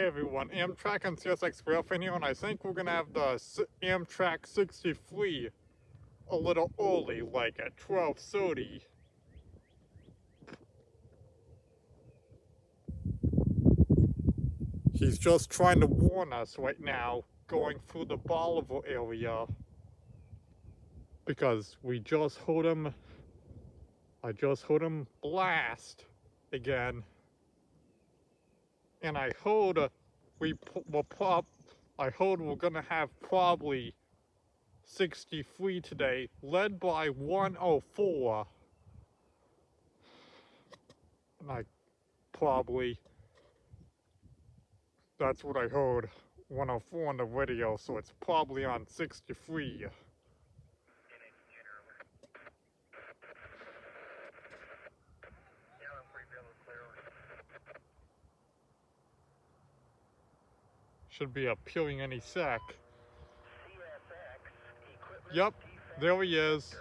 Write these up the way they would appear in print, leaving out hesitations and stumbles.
everyone, Amtrak and CSX Rail fan here, and I think we're gonna have the Amtrak 63 a little early, like at 12:30. He's just trying to warn us right now, going through the Bolivar area, because I just heard him blast again, and I heard we're gonna have probably 63 today, led by 104. And that's what I heard, 104 on the radio, so it's probably on 63. Should be appearing any sec. Yep, there he is.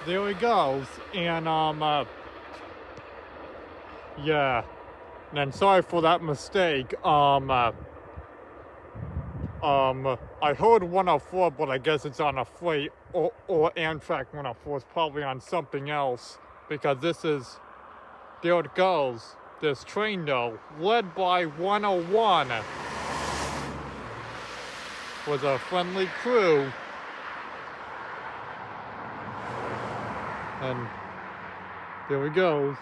There he goes, and yeah, and sorry for that mistake. I heard 104, but I guess it's on a freight or Amtrak 104 is probably on something else, because there it goes, this train though, led by 101, with a friendly crew. And there he goes.